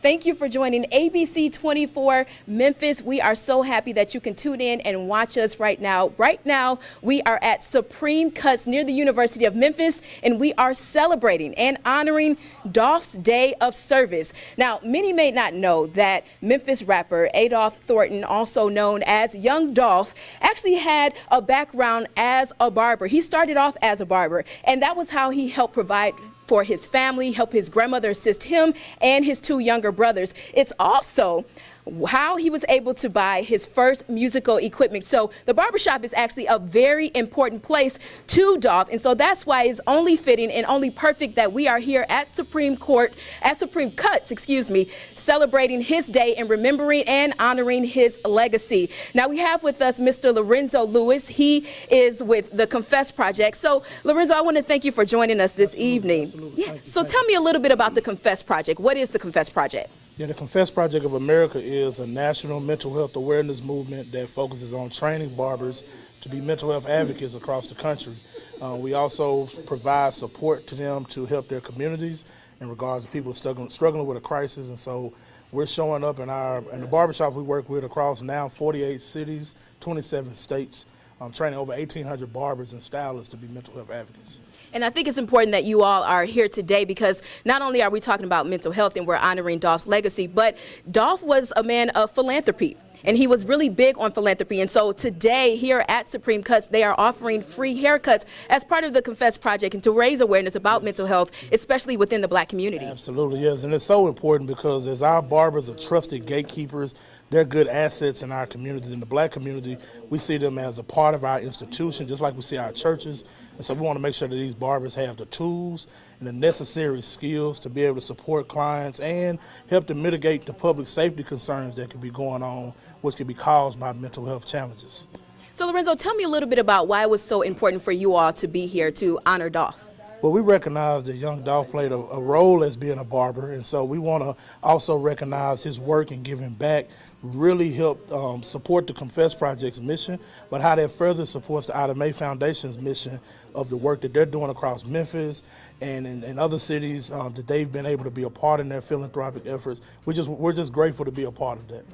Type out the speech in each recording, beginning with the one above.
Thank you for joining ABC 24 Memphis. We are so happy that you can tune in and watch us right now. Right now, we are at Supreme Cuts near the University of Memphis, and we are celebrating and honoring Dolph's Day of Service. Now, many may not know that Memphis rapper Adolph Thornton, also known as Young Dolph, actually had a background as a barber. He started off as a barber, and that was how he helped provide for his family, help his grandmother assist him and his two younger brothers. It's also how he was able to buy his first musical equipment. So the barbershop is actually a very important place to Dolph, and so that's why it's only fitting and only perfect that we are here at Supreme Cuts, celebrating his day and remembering and honoring his legacy. Now we have with us Mr. Lorenzo Lewis. He is with the Confess Project. So Lorenzo, I want to thank you for joining us this evening. Absolutely. Yeah. So tell me a little bit about the Confess Project. What is the Confess Project? Yeah, the Confess Project of America is a national mental health awareness movement that focuses on training barbers to be mental health advocates across the country. We also provide support to them to help their communities in regards to people struggling with a crisis. And so we're showing up in the barbershop we work with across now 48 cities, 27 states, training over 1,800 barbers and stylists to be mental health advocates. And I think it's important that you all are here today because not only are we talking about mental health and we're honoring Dolph's legacy, but Dolph was a man of philanthropy. And he was really big on philanthropy. And so today here at Supreme Cuts, they are offering free haircuts as part of the Confess Project and to raise awareness about mental health, especially within the Black community. Absolutely, yes. And it's so important because as our barbers are trusted gatekeepers, they're good assets in our communities. In the Black community, we see them as a part of our institution, just like we see our churches. And so we want to make sure that these barbers have the tools and the necessary skills to be able to support clients and help to mitigate the public safety concerns that could be going on, which could be caused by mental health challenges. So Lorenzo, tell me a little bit about why it was so important for you all to be here to honor Dolph. Well, we recognize that Young Dolph played a role as being a barber, and so we want to also recognize his work and give him back, really help support the Confess Project's mission, but how that further supports the Ida Mae Foundation's mission of the work that they're doing across Memphis and in other cities that they've been able to be a part in their philanthropic efforts. We're just grateful to be a part of that.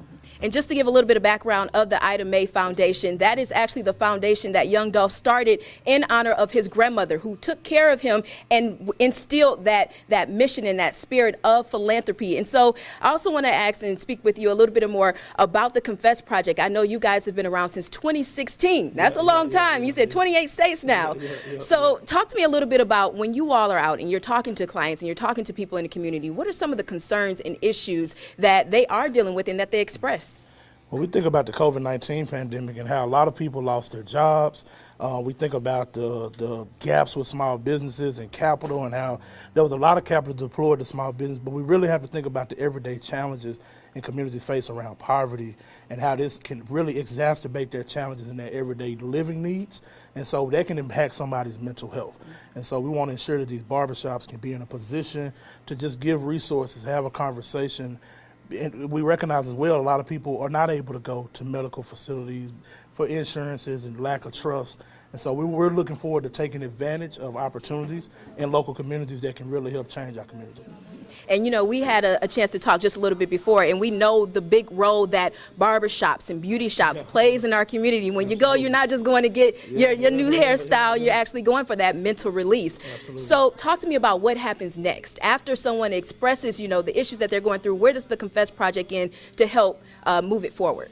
And just to give a little bit of background of the Ida Mae Foundation, that is actually the foundation that Young Dolph started in honor of his grandmother, who took care of him and instilled that mission and that spirit of philanthropy. And so I also want to ask and speak with you a little bit more about the Confess Project. I know you guys have been around since 2016. That's a long time. You said 28 states now. So talk to me a little bit about when you all are out and you're talking to clients and you're talking to people in the community, what are some of the concerns and issues that they are dealing with and that they express? When we think about the COVID-19 pandemic and how a lot of people lost their jobs, we think about the gaps with small businesses and capital and how there was a lot of capital deployed to small business, but we really have to think about the everyday challenges and communities face around poverty and how this can really exacerbate their challenges in their everyday living needs. And so that can impact somebody's mental health. And so we want to ensure that these barbershops can be in a position to just give resources, have a conversation. And we recognize as well a lot of people are not able to go to medical facilities for insurances and lack of trust. And so we're looking forward to taking advantage of opportunities in local communities that can really help change our community. And you know, we had a chance to talk just a little bit before, and we know the big role that barbershops and beauty shops plays in our community. When you go, you're not just going to get your new hairstyle, you're actually going for that mental release. Absolutely. So talk to me about what happens next. After someone expresses, you know, the issues that they're going through, where does the Confess Project in to help move it forward?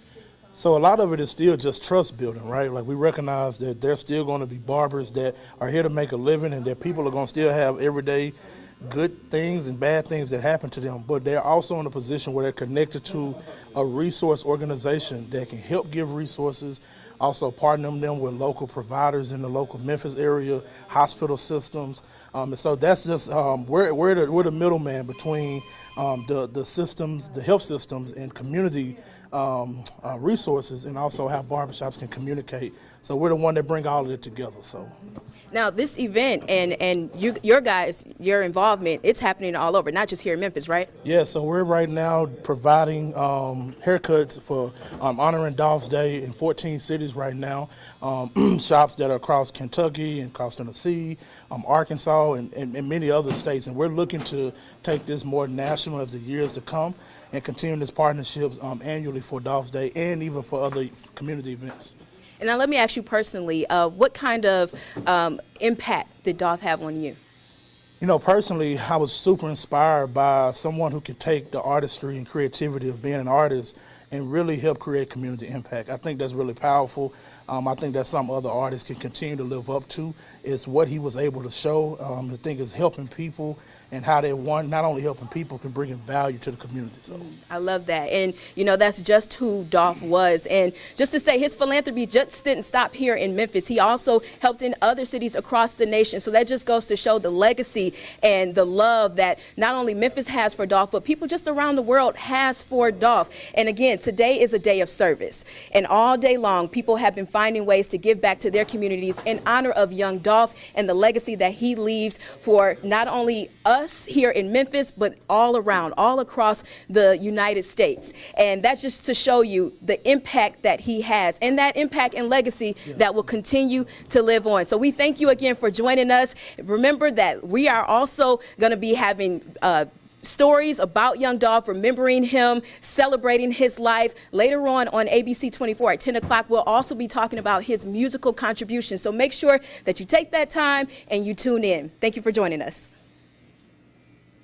So a lot of it is still just trust building, right? Like we recognize that there's still going to be barbers that are here to make a living and that people are going to still have everyday good things and bad things that happen to them, but they're also in a position where they're connected to a resource organization that can help give resources, also partner them with local providers in the local Memphis area, hospital systems. And so that's just, we're the middleman between the systems, the health systems and community resources and also how barbershops can communicate. So we're the one that bring all of it together. So. Now, this event and your involvement, it's happening all over, not just here in Memphis, right? Yeah, so we're right now providing haircuts for honoring Dolph's Day in 14 cities right now. Shops that are across Kentucky and across Tennessee, Arkansas, and many other states. And we're looking to take this more national as the years to come and continue this partnership annually for Dolph's Day and even for other community events. And now let me ask you personally, what kind of impact did Dolph have on you? You know, personally, I was super inspired by someone who can take the artistry and creativity of being an artist and really help create community impact. I think that's really powerful. I think that's something other artists can continue to live up to, is what he was able to show. I think is helping people and how they not only helping people, can bring in value to the community. So I love that. And, you know, that's just who Dolph was. And just to say, his philanthropy just didn't stop here in Memphis. He also helped in other cities across the nation. So that just goes to show the legacy and the love that not only Memphis has for Dolph, but people just around the world has for Dolph. And again, today is a day of service. And all day long, people have been finding ways to give back to their communities in honor of Young Dolph and the legacy that he leaves for not only us here in Memphis, but all around, all across the United States. And that's just to show you the impact that he has and that impact and legacy that will continue to live on. So we thank you again for joining us. Remember that we are also going to be having stories about Young Dolph, remembering him, celebrating his life. Later on ABC 24 at 10 o'clock, we'll also be talking about his musical contributions. So make sure that you take that time and you tune in. Thank you for joining us.